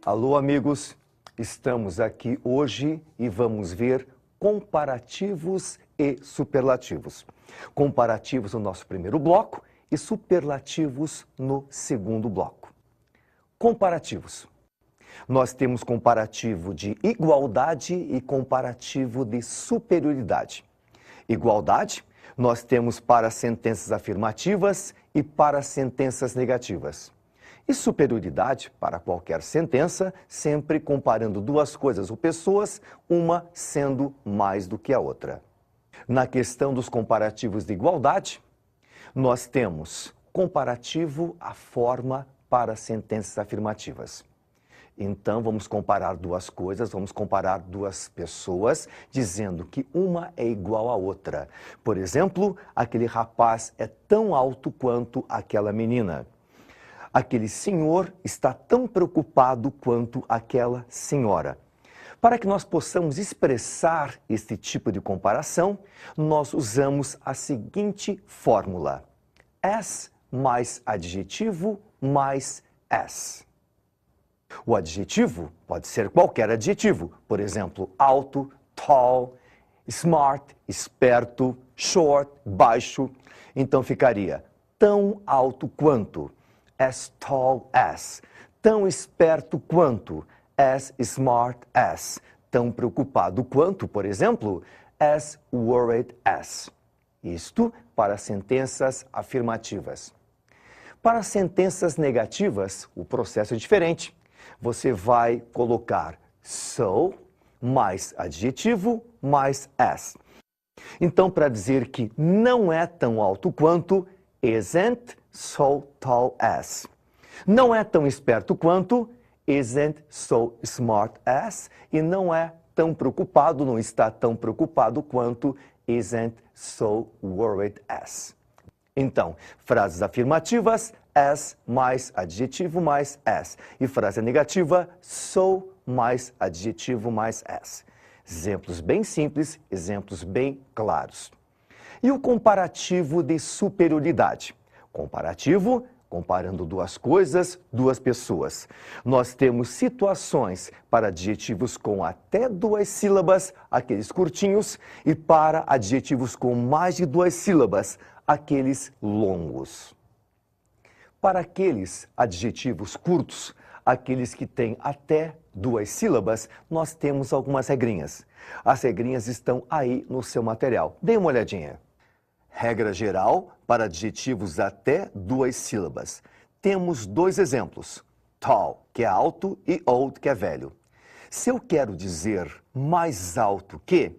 Alô, amigos! Estamos aqui hoje e vamos ver comparativos e superlativos. Comparativos no nosso primeiro bloco e superlativos no segundo bloco. Comparativos. Nós temos comparativo de igualdade e comparativo de superioridade. Igualdade, nós temos para sentenças afirmativas e para sentenças negativas. E superioridade, para qualquer sentença, sempre comparando duas coisas ou pessoas, uma sendo mais do que a outra. Na questão dos comparativos de igualdade, nós temos comparativo à forma para sentenças afirmativas. Então, vamos comparar duas coisas, vamos comparar duas pessoas, dizendo que uma é igual à outra. Por exemplo, aquele rapaz é tão alto quanto aquela menina. Aquele senhor está tão preocupado quanto aquela senhora. Para que nós possamos expressar este tipo de comparação, nós usamos a seguinte fórmula: as mais adjetivo mais as. O adjetivo pode ser qualquer adjetivo, por exemplo, alto, tall, smart, esperto, short, baixo. Então ficaria tão alto quanto, as tall as, tão esperto quanto, as smart as, tão preocupado quanto, por exemplo, as worried as. Isto para sentenças afirmativas. Para sentenças negativas, o processo é diferente. Você vai colocar so mais adjetivo mais as. Então, para dizer que não é tão alto quanto, isn't so tall as. Não é tão esperto quanto, isn't so smart as. E não é tão preocupado, não está tão preocupado quanto, isn't so worried as. Então, frases afirmativas, as mais adjetivo mais as. E frase negativa, so mais adjetivo mais as. Exemplos bem simples, exemplos bem claros. E o comparativo de superioridade? Comparativo, comparando duas coisas, duas pessoas. Nós temos situações para adjetivos com até duas sílabas, aqueles curtinhos, e para adjetivos com mais de duas sílabas, aqueles longos. Para aqueles adjetivos curtos, aqueles que têm até duas sílabas, nós temos algumas regrinhas. As regrinhas estão aí no seu material. Dê uma olhadinha. Regra geral para adjetivos até duas sílabas. Temos dois exemplos. Tall, que é alto, e old, que é velho. Se eu quero dizer mais alto que,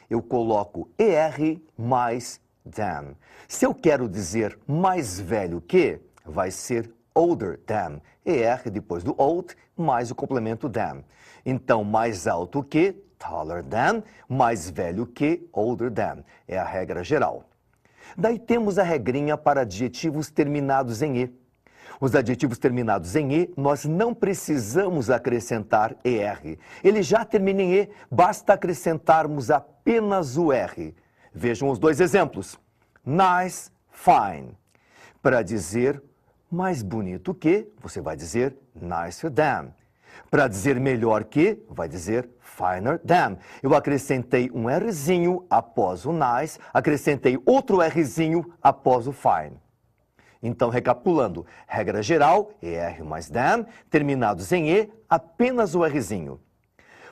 eu coloco ER mais than. Se eu quero dizer mais velho que, vai ser older than. ER depois do old, mais o complemento than. Então, mais alto que, taller than, mais velho que, older than. É a regra geral. Daí temos a regrinha para adjetivos terminados em E. Os adjetivos terminados em E, nós não precisamos acrescentar ER. Ele já termina em E, basta acrescentarmos apenas o R. Vejam os dois exemplos. Nice, fine. Para dizer mais bonito que, você vai dizer nicer than. Para dizer melhor que, vai dizer finer than. Eu acrescentei um Rzinho após o nice, acrescentei outro Rzinho após o fine. Então, recapitulando, regra geral, ER mais than, terminados em E, apenas o Rzinho.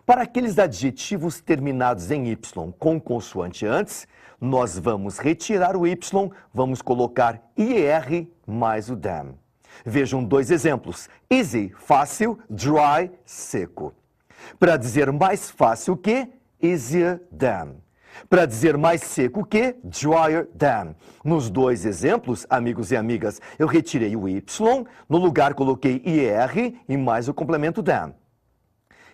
Para aqueles adjetivos terminados em Y com consoante antes, nós vamos retirar o Y, vamos colocar IER mais o than. Vejam dois exemplos. Easy, fácil, dry, seco. Para dizer mais fácil que, easier than. Para dizer mais seco que, drier than. Nos dois exemplos, amigos e amigas, eu retirei o Y, no lugar coloquei IER e mais o complemento than.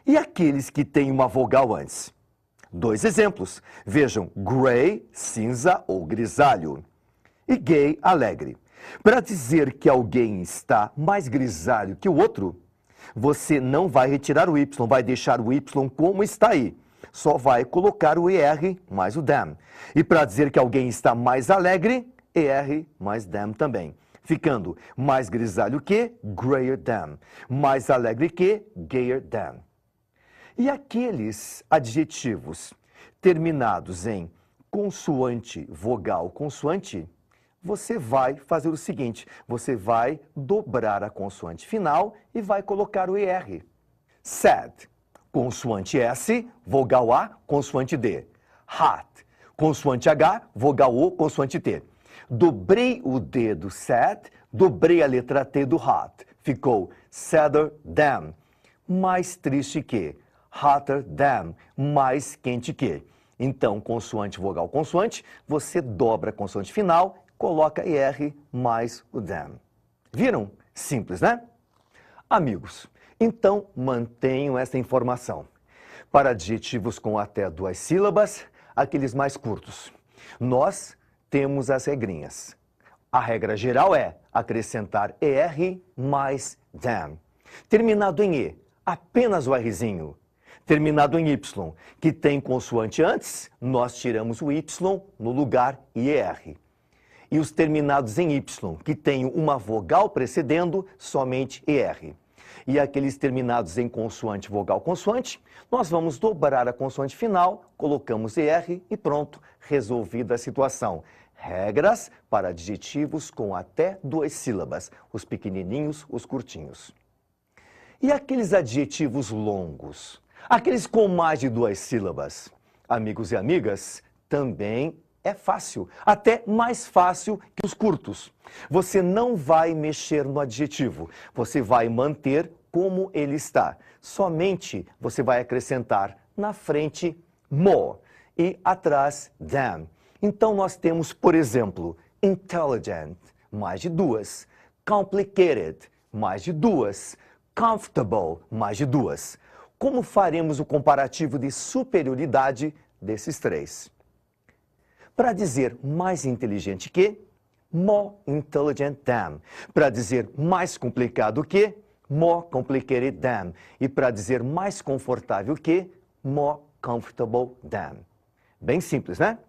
E aqueles que têm uma vogal antes? Dois exemplos. Vejam, gray, cinza ou grisalho. E gay, alegre. Para dizer que alguém está mais grisalho que o outro, você não vai retirar o Y, vai deixar o Y como está aí. Só vai colocar o ER mais o than. E para dizer que alguém está mais alegre, ER mais than também. ficando mais grisalho que grayer than, mais alegre que gayer than. E aqueles adjetivos terminados em consoante, vogal, consoante, você vai fazer o seguinte, você vai dobrar a consoante final e vai colocar o ER. Sad, consoante S, vogal A, consoante D. Hot, consoante H, vogal O, consoante T. Dobrei o D do sad, dobrei a letra T do hot. Ficou sadder than, mais triste que. Hotter than, mais quente que. Então, consoante, vogal, consoante, você dobra a consoante final, coloca ER mais o than. Viram? Simples, né? Amigos, então mantenham essa informação. Para adjetivos com até 2 sílabas, aqueles mais curtos, nós temos as regrinhas. A regra geral é acrescentar ER mais than. Terminado em E, apenas o Rzinho. Terminado em Y, que tem consoante antes, nós tiramos o Y no lugar IR. E os terminados em Y, que tem uma vogal precedendo, somente ER. E aqueles terminados em consoante, vogal, consoante, nós vamos dobrar a consoante final, colocamos ER e pronto, resolvida a situação. Regras para adjetivos com até 2 sílabas, os pequenininhos, os curtinhos. E aqueles adjetivos longos? Aqueles com mais de 2 sílabas? Amigos e amigas, também é fácil, até mais fácil que os curtos. Você não vai mexer no adjetivo, você vai manter como ele está. Somente você vai acrescentar na frente more e atrás than. Então nós temos, por exemplo, intelligent, mais de 2, complicated, mais de 2, comfortable, mais de 2. Como faremos o comparativo de superioridade desses 3? Para dizer mais inteligente que, more intelligent than. Para dizer mais complicado que, more complicated than. E para dizer mais confortável que, more comfortable than. Bem simples, né?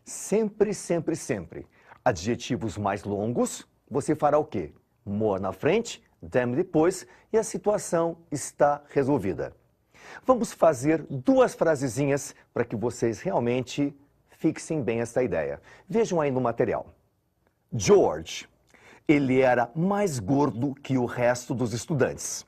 Sempre, sempre, sempre. Adjetivos mais longos, você fará o quê? More na frente, than depois, e a situação está resolvida. Vamos fazer 2 frasezinhas para que vocês realmente fixem bem essa ideia. Vejam aí no material. George, ele era mais gordo que o resto dos estudantes.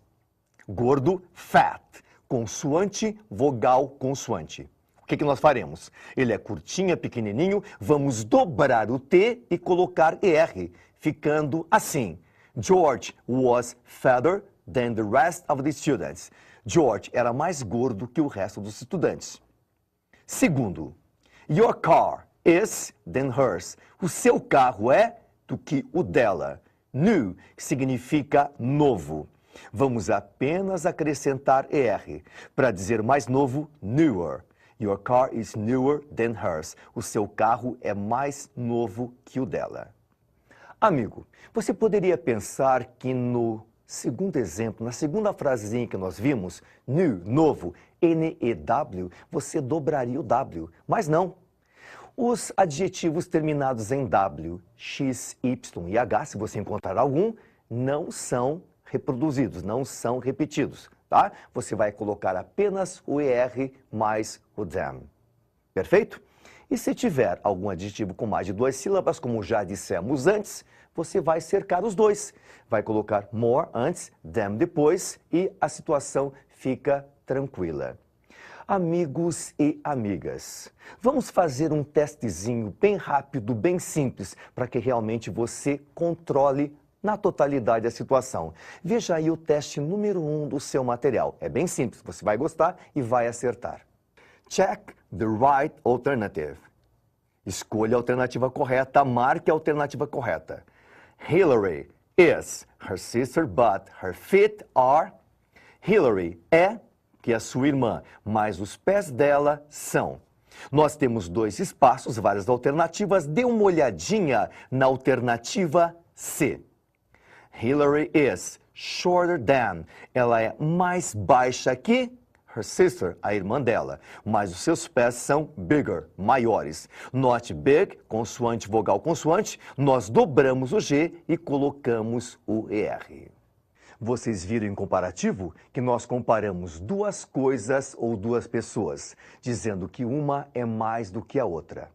Gordo, fat, consoante, vogal, consoante. O que nós faremos? Ele é curtinho, pequenininho, vamos dobrar o T e colocar ER, ficando assim. George was fatter than the rest of the students. George era mais gordo que o resto dos estudantes. Segundo, your car is than hers. O seu carro é do que o dela. New significa novo. Vamos apenas acrescentar ER. Para dizer mais novo, newer. Your car is newer than hers. O seu carro é mais novo que o dela. Amigo, você poderia pensar que no segundo exemplo, na segunda frasezinha que nós vimos, new, novo, N-E-W, você dobraria o W, mas não. Os adjetivos terminados em W, X, Y e H, se você encontrar algum, não são reproduzidos, não são repetidos, tá? Você vai colocar apenas o ER mais o than. Perfeito? E se tiver algum adjetivo com mais de 2 sílabas, como já dissemos antes, você vai cercar os 2. Vai colocar more antes, than depois e a situação fica tranquila. Amigos e amigas, vamos fazer um testezinho bem rápido, bem simples, para que realmente você controle na totalidade a situação. Veja aí o teste número 1 do seu material. É bem simples, você vai gostar e vai acertar. Check the right alternative. Escolha a alternativa correta, marque a alternativa correta. Hillary is her sister, but her feet are. Hillary é, que é a sua irmã, mas os pés dela são. Nós temos 2 espaços, várias alternativas. Dê uma olhadinha na alternativa C. Hillary is shorter than. Ela é mais baixa que her sister, a irmã dela. Mas os seus pés são bigger, maiores. Not big, consoante, vogal, consoante. Nós dobramos o G e colocamos o ER. Vocês viram em comparativo que nós comparamos duas coisas ou duas pessoas, dizendo que uma é mais do que a outra.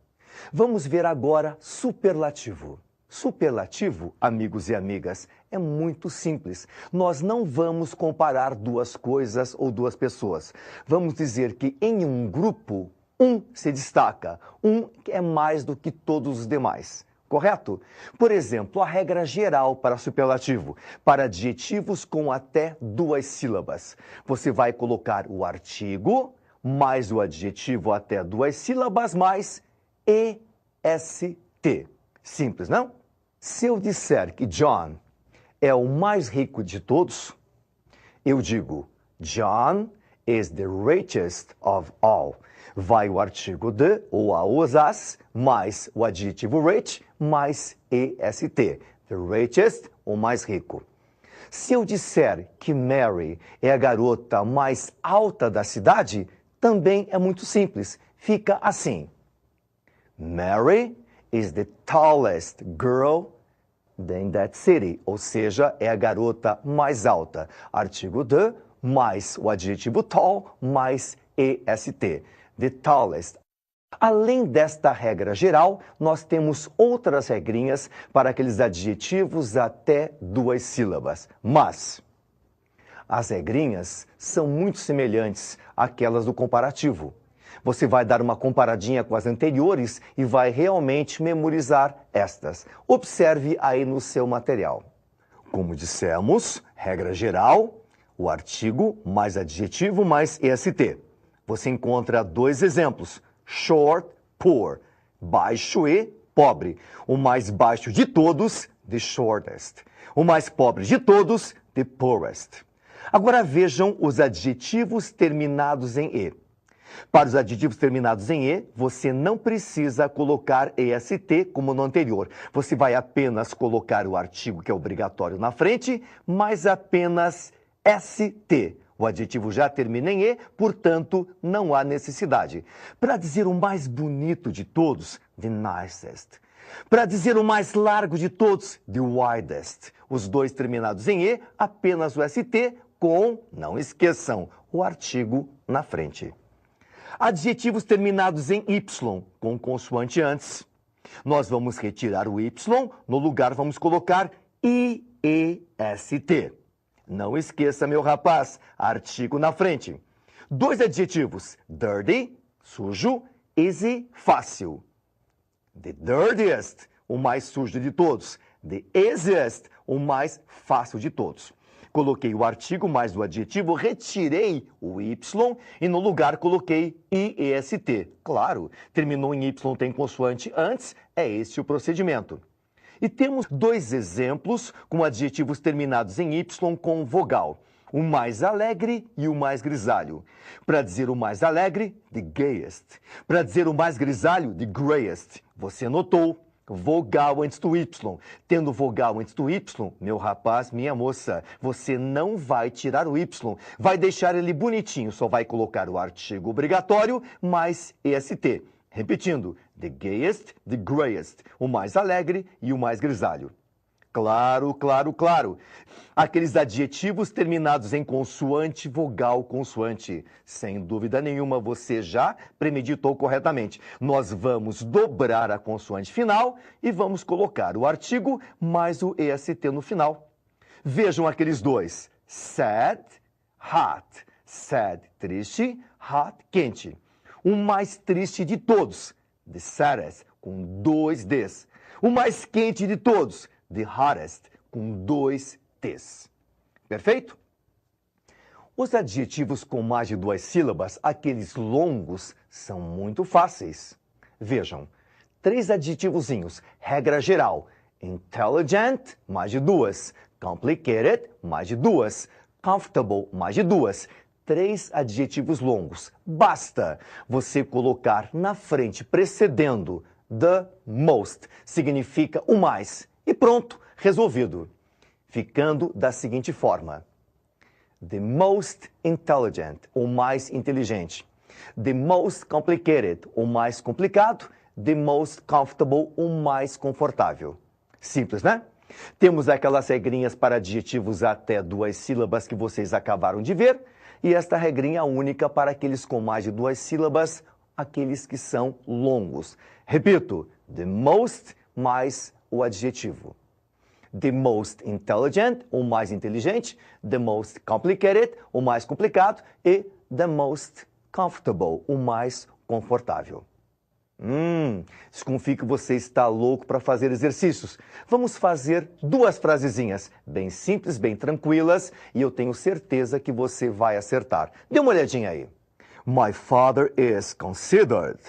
Vamos ver agora superlativo. Superlativo, amigos e amigas, é muito simples. Nós não vamos comparar duas coisas ou duas pessoas. Vamos dizer que em um grupo, um se destaca, um é mais do que todos os demais. Correto? Por exemplo, a regra geral para superlativo, para adjetivos com até duas sílabas. Você vai colocar o artigo, mais o adjetivo até duas sílabas, mais EST. Simples, não? Se eu disser que John é o mais rico de todos, eu digo John is the richest of all. Vai o artigo de ou a os as, mais o adjetivo rich, mais EST. The richest, o mais rico. Se eu disser que Mary é a garota mais alta da cidade, também é muito simples. Fica assim. Mary is the tallest girl in that city. Ou seja, é a garota mais alta. Artigo de, mais o adjetivo tall, mais EST. The tallest. Além desta regra geral, nós temos outras regrinhas para aqueles adjetivos até duas sílabas. Mas as regrinhas são muito semelhantes àquelas do comparativo. Você vai dar uma comparadinha com as anteriores e vai realmente memorizar estas. Observe aí no seu material. Como dissemos, regra geral, o artigo mais adjetivo mais EST. Você encontra dois exemplos. Short, poor. Baixo e pobre. O mais baixo de todos, the shortest. O mais pobre de todos, the poorest. Agora vejam os adjetivos terminados em E. Para os adjetivos terminados em E, você não precisa colocar EST como no anterior. Você vai apenas colocar o artigo que é obrigatório na frente, mas apenas ST. O adjetivo já termina em E, portanto, não há necessidade. Para dizer o mais bonito de todos, the nicest. Para dizer o mais largo de todos, the widest. Os dois terminados em E, apenas o ST com, não esqueçam, o artigo na frente. Adjetivos terminados em Y, com consoante antes. Nós vamos retirar o Y, no lugar vamos colocar IEST. Não esqueça, meu rapaz, artigo na frente. Dois adjetivos, dirty, sujo, easy, fácil. The dirtiest, o mais sujo de todos. The easiest, o mais fácil de todos. Coloquei o artigo mais o adjetivo, retirei o Y e no lugar coloquei IEST. Claro, terminou em Y, tem consoante antes, é este o procedimento. E temos dois exemplos com adjetivos terminados em Y com vogal. O mais alegre e o mais grisalho. Para dizer o mais alegre, the gayest. Para dizer o mais grisalho, the grayest. Você notou? Vogal antes do Y. Tendo vogal antes do Y, meu rapaz, minha moça, você não vai tirar o Y. Vai deixar ele bonitinho, só vai colocar o artigo obrigatório mais EST. Repetindo, the gayest, the grayest. O mais alegre e o mais grisalho. Claro, claro, claro. Aqueles adjetivos terminados em consoante, vogal, consoante. Sem dúvida nenhuma, você já premeditou corretamente. Nós vamos dobrar a consoante final e vamos colocar o artigo mais o EST no final. Vejam aqueles dois. Sad, hot. Sad, triste. Hot, quente. O mais triste de todos. The saddest, com dois Ds. O mais quente de todos. The hottest, com dois T's. Perfeito? Os adjetivos com mais de duas sílabas, aqueles longos, são muito fáceis. Vejam, três adjetivozinhos, regra geral. Intelligent, mais de duas. Complicated, mais de duas. Comfortable, mais de duas. Três adjetivos longos. Basta você colocar na frente, precedendo, the most, significa o mais. E pronto, resolvido. Ficando da seguinte forma. The most intelligent, o mais inteligente. The most complicated, o mais complicado. The most comfortable, o mais confortável. Simples, né? Temos aquelas regrinhas para adjetivos até 2 sílabas que vocês acabaram de ver. E esta regrinha única para aqueles com mais de 2 sílabas, aqueles que são longos. Repito, the most mais o adjetivo. The most intelligent, o mais inteligente. The most complicated, o mais complicado. E the most comfortable, o mais confortável. Desconfio que você está louco para fazer exercícios. Vamos fazer 2 frasezinhas, bem simples, bem tranquilas, e eu tenho certeza que você vai acertar. Dê uma olhadinha aí. My father is considered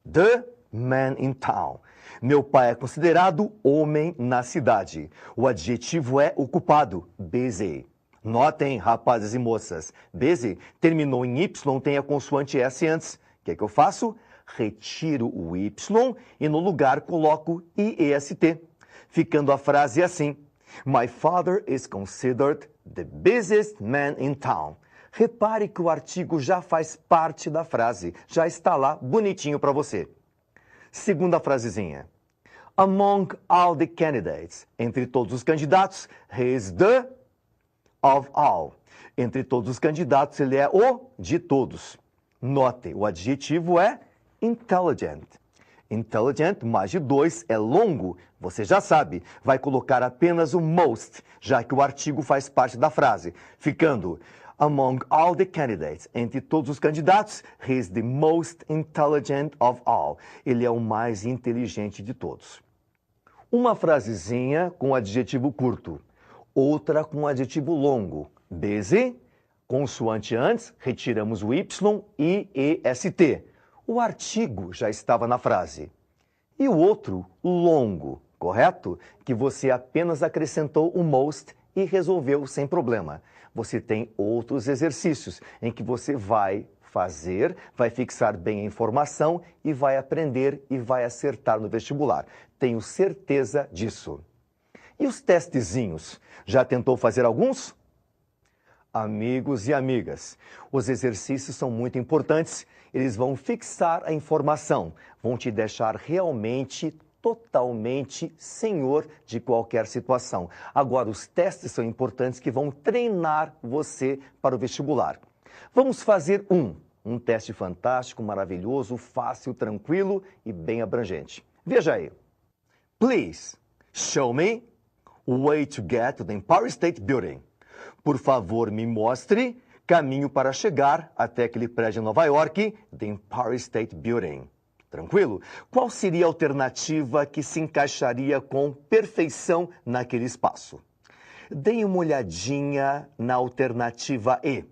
the man in town. Meu pai é considerado homem na cidade. O adjetivo é ocupado, busy. Notem, rapazes e moças, busy terminou em Y, tem a consoante S antes. O que é que eu faço? Retiro o Y e no lugar coloco IEST, ficando a frase assim. My father is considered the busiest man in town. Repare que o artigo já faz parte da frase, já está lá bonitinho para você. Segunda frasezinha. Among all the candidates, entre todos os candidatos, he is the of all. Entre todos os candidatos, ele é o de todos. Note, o adjetivo é intelligent. Intelligent mais de 2 é longo, você já sabe. Vai colocar apenas o most, já que o artigo faz parte da frase, ficando among all the candidates. Entre todos os candidatos, he is the most intelligent of all. Ele é o mais inteligente de todos. Uma frasezinha com adjetivo curto, outra com adjetivo longo. Busy, consoante antes, retiramos o Y e EST. O artigo já estava na frase. E o outro, longo, correto? Que você apenas acrescentou o most e resolveu sem problema. Você tem outros exercícios em que você vai fazer, vai fixar bem a informação e vai aprender e vai acertar no vestibular. Tenho certeza disso. E os testezinhos? Já tentou fazer alguns? Amigos e amigas, os exercícios são muito importantes. Eles vão fixar a informação, vão te deixar realmente, totalmente senhor de qualquer situação. Agora, os testes são importantes que vão treinar você para o vestibular. Vamos fazer um teste fantástico, maravilhoso, fácil, tranquilo e bem abrangente. Veja aí. Please, show me a way to get to the Empire State Building. Por favor, me mostre caminho para chegar até aquele prédio em Nova York, the Empire State Building. Tranquilo? Qual seria a alternativa que se encaixaria com perfeição naquele espaço? Deem uma olhadinha na alternativa E.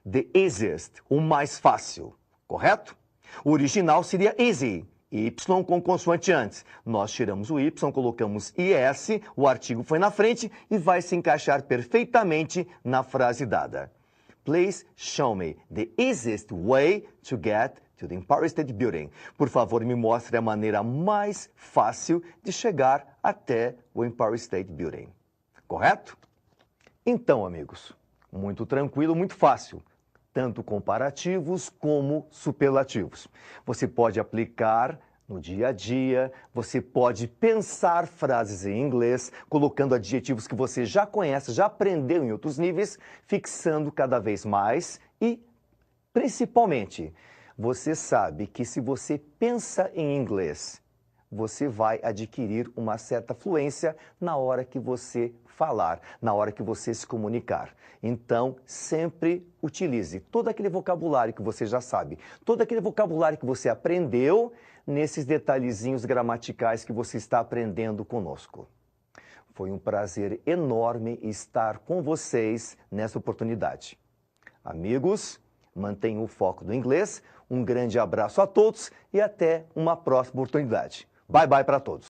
The easiest, o mais fácil, correto? O original seria easy, Y com consoante antes. Nós tiramos o Y, colocamos IS, o artigo foi na frente e vai se encaixar perfeitamente na frase dada. Please show me the easiest way to get to the Empire State Building. Por favor, me mostre a maneira mais fácil de chegar até o Empire State Building. Correto? Então, amigos, muito tranquilo, muito fácil. Tanto comparativos como superlativos. Você pode aplicar no dia a dia, você pode pensar frases em inglês, colocando adjetivos que você já conhece, já aprendeu em outros níveis, fixando cada vez mais e, principalmente, você sabe que se você pensa em inglês, você vai adquirir uma certa fluência na hora que você falar, na hora que você se comunicar. Então, sempre utilize todo aquele vocabulário que você já sabe, todo aquele vocabulário que você aprendeu nesses detalhezinhos gramaticais que você está aprendendo conosco. Foi um prazer enorme estar com vocês nessa oportunidade. Amigos, mantenham o foco do inglês, um grande abraço a todos e até uma próxima oportunidade. Bye bye para todos.